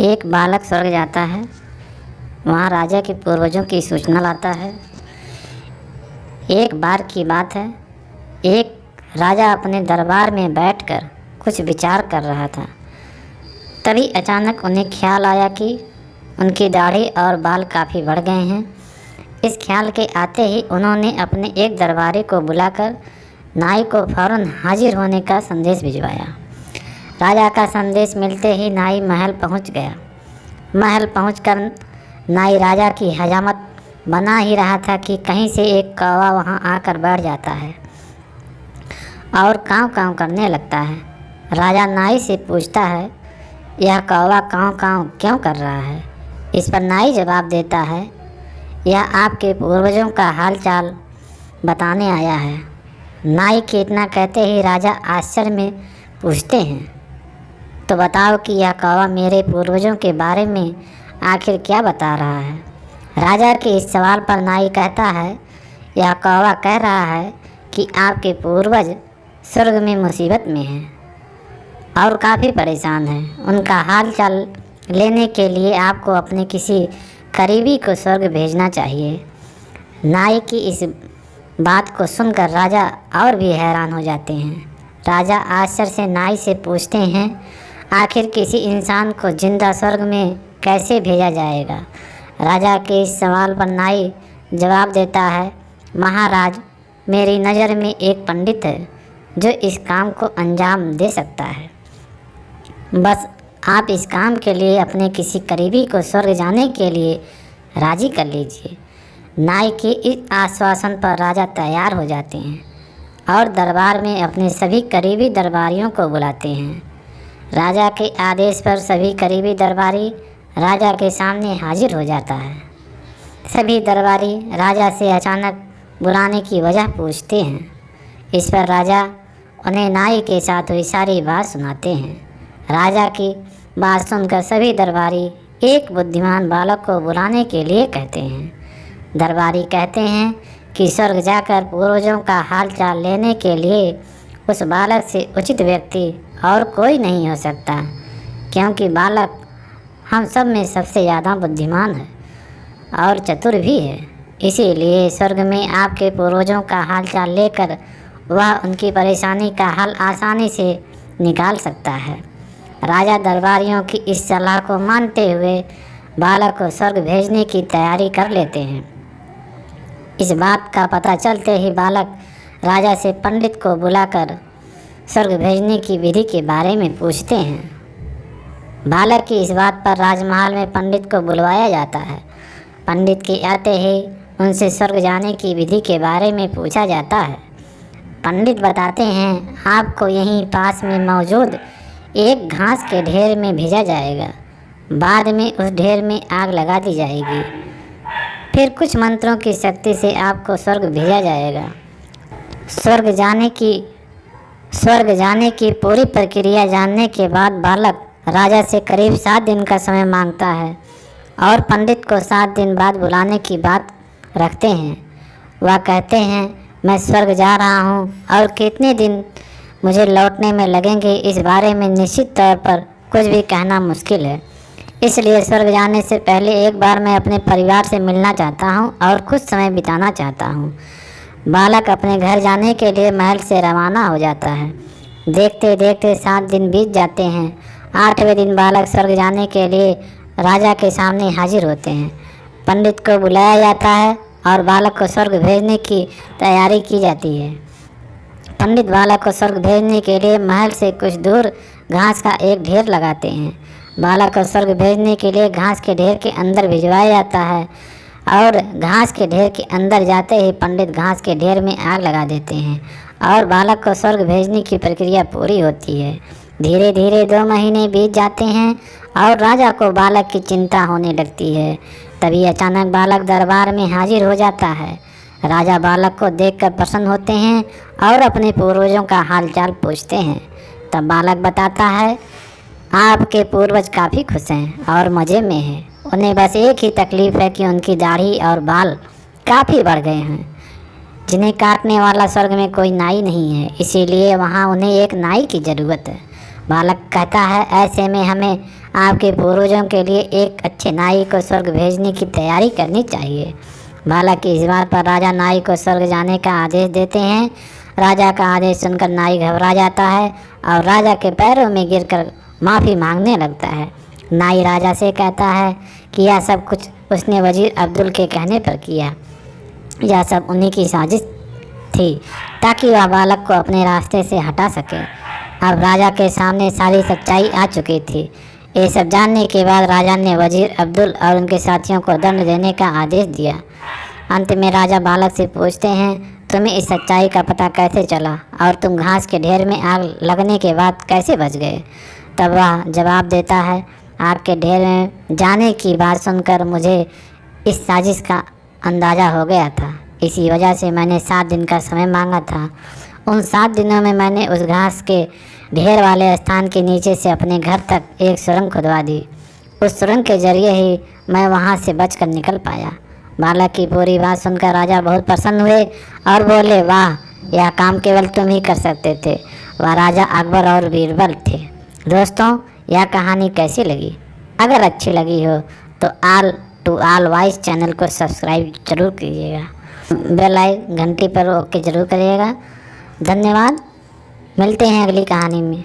एक बालक स्वर्ग जाता है। वहाँ राजा के पूर्वजों की सूचना लाता है। एक बार की बात है, एक राजा अपने दरबार में बैठकर कुछ विचार कर रहा था। तभी अचानक उन्हें ख्याल आया कि उनकी दाढ़ी और बाल काफ़ी बढ़ गए हैं। इस ख्याल के आते ही उन्होंने अपने एक दरबारी को बुलाकर नाई को फौरन हाजिर होने का संदेश भिजवाया। राजा का संदेश मिलते ही नाई महल पहुंच गया। महल पहुंचकर नाई राजा की हजामत बना ही रहा था कि कहीं से एक कौवा वहां आकर बैठ जाता है और काँव काँव करने लगता है। राजा नाई से पूछता है, यह कौवा काँव काँव क्यों कर रहा है? इस पर नाई जवाब देता है, यह आपके पूर्वजों का हाल चाल बताने आया है। नाई के इतना कहते ही राजा आश्चर्य में पूछते हैं, तो बताओ कि यह कौवा मेरे पूर्वजों के बारे में आखिर क्या बता रहा है? राजा के इस सवाल पर नाई कहता है, यह कौवा कह रहा है कि आपके पूर्वज स्वर्ग में मुसीबत में हैं और काफ़ी परेशान हैं। उनका हाल चाल लेने के लिए आपको अपने किसी करीबी को स्वर्ग भेजना चाहिए। नाई की इस बात को सुनकर राजा और भी हैरान हो जाते हैं। राजा आश्चर्य से नाई से पूछते हैं, आखिर किसी इंसान को जिंदा स्वर्ग में कैसे भेजा जाएगा? राजा के इस सवाल पर नाई जवाब देता है, महाराज, मेरी नज़र में एक पंडित है जो इस काम को अंजाम दे सकता है। बस आप इस काम के लिए अपने किसी करीबी को स्वर्ग जाने के लिए राज़ी कर लीजिए। नाई के इस आश्वासन पर राजा तैयार हो जाते हैं और दरबार में अपने सभी करीबी दरबारियों को बुलाते हैं। राजा के आदेश पर सभी करीबी दरबारी राजा के सामने हाजिर हो जाता है। सभी दरबारी राजा से अचानक बुलाने की वजह पूछते हैं। इस पर राजा उन्हें नाई के साथ हुई सारी बात सुनाते हैं। राजा की बात सुनकर सभी दरबारी एक बुद्धिमान बालक को बुलाने के लिए कहते हैं। दरबारी कहते हैं कि स्वर्ग जाकर पूर्वजों का हाल चाल लेने के लिए उस बालक से उचित व्यक्ति और कोई नहीं हो सकता, क्योंकि बालक हम सब में सबसे ज़्यादा बुद्धिमान है और चतुर भी है। इसीलिए स्वर्ग में आपके पूर्वजों का हाल चाल लेकर वह उनकी परेशानी का हल आसानी से निकाल सकता है। राजा दरबारियों की इस सलाह को मानते हुए बालक को स्वर्ग भेजने की तैयारी कर लेते हैं। इस बात का पता चलते ही बालक राजा से पंडित को बुलाकर स्वर्ग भेजने की विधि के बारे में पूछते हैं। बालक की इस बात पर राजमहल में पंडित को बुलवाया जाता है। पंडित के आते ही उनसे स्वर्ग जाने की विधि के बारे में पूछा जाता है। पंडित बताते हैं, आपको यहीं पास में मौजूद एक घास के ढेर में भेजा जाएगा। बाद में उस ढेर में आग लगा दी जाएगी। फिर कुछ मंत्रों की शक्ति से आपको स्वर्ग भेजा जाएगा। स्वर्ग जाने की पूरी प्रक्रिया जानने के बाद बालक राजा से करीब 7 दिन का समय मांगता है और पंडित को 7 दिन बाद बुलाने की बात रखते हैं। वह कहते हैं, मैं स्वर्ग जा रहा हूँ और कितने दिन मुझे लौटने में लगेंगे, इस बारे में निश्चित तौर पर कुछ भी कहना मुश्किल है। इसलिए स्वर्ग जाने से पहले एक बार मैं अपने परिवार से मिलना चाहता हूँ और कुछ समय बिताना चाहता हूँ। बालक अपने घर जाने के लिए महल से रवाना हो जाता है। देखते देखते 7 दिन बीत जाते हैं। 8वें दिन बालक स्वर्ग जाने के लिए राजा के सामने हाजिर होते हैं। पंडित को बुलाया जाता है और बालक को स्वर्ग भेजने की तैयारी की जाती है। पंडित बालक को स्वर्ग भेजने के लिए महल से कुछ दूर घास का एक ढेर लगाते हैं। बालक को स्वर्ग भेजने के लिए घास के ढेर के अंदर भिजवाया जाता है और घास के ढेर के अंदर जाते ही पंडित घास के ढेर में आग लगा देते हैं और बालक को स्वर्ग भेजने की प्रक्रिया पूरी होती है। धीरे धीरे 2 महीने बीत जाते हैं और राजा को बालक की चिंता होने लगती है। तभी अचानक बालक दरबार में हाजिर हो जाता है। राजा बालक को देखकर प्रसन्न होते हैं और अपने पूर्वजों का हालचाल पूछते हैं। तब बालक बताता है, आपके पूर्वज काफ़ी खुश हैं और मज़े में हैं। उन्हें बस एक ही तकलीफ़ है कि उनकी दाढ़ी और बाल काफ़ी बढ़ गए हैं, जिन्हें काटने वाला स्वर्ग में कोई नाई नहीं है, इसीलिए वहाँ उन्हें एक नाई की ज़रूरत है। बालक कहता है, ऐसे में हमें आपके पूर्वजों के लिए एक अच्छे नाई को स्वर्ग भेजने की तैयारी करनी चाहिए। बालक की इस बात पर राजा नाई को स्वर्ग जाने का आदेश देते हैं। राजा का आदेश सुनकर नाई घबरा जाता है और राजा के पैरों में गिरकर माफ़ी मांगने लगता है। नाई राजा से कहता है कि यह सब कुछ उसने वजीर अब्दुल के कहने पर किया। यह सब उन्हीं की साजिश थी ताकि वह बालक को अपने रास्ते से हटा सके। अब राजा के सामने सारी सच्चाई आ चुकी थी। ये सब जानने के बाद राजा ने वजीर अब्दुल और उनके साथियों को दंड देने का आदेश दिया। अंत में राजा बालक से पूछते हैं, तुम्हें इस सच्चाई का पता कैसे चला और तुम घास के ढेर में आग लगने के बाद कैसे बच गए? तब वह जवाब देता है, आग के ढेर में जाने की बात सुनकर मुझे इस साजिश का अंदाज़ा हो गया था। इसी वजह से मैंने 7 दिन का समय मांगा था। उन 7 दिनों में मैंने उस घास के ढेर वाले स्थान के नीचे से अपने घर तक एक सुरंग खुदवा दी। उस सुरंग के जरिए ही मैं वहाँ से बचकर निकल पाया। बालक की पूरी बात सुनकर राजा बहुत प्रसन्न हुए और बोले, वाह, यह काम केवल तुम ही कर सकते थे। वह राजा अकबर और बीरबल थे। दोस्तों, यह कहानी कैसी लगी? अगर अच्छी लगी हो तो all to all voice channel को सब्सक्राइब जरूर कीजिएगा। बेल आइकन घंटी पर ओके जरूर करिएगा। धन्यवाद। मिलते हैं अगली कहानी में।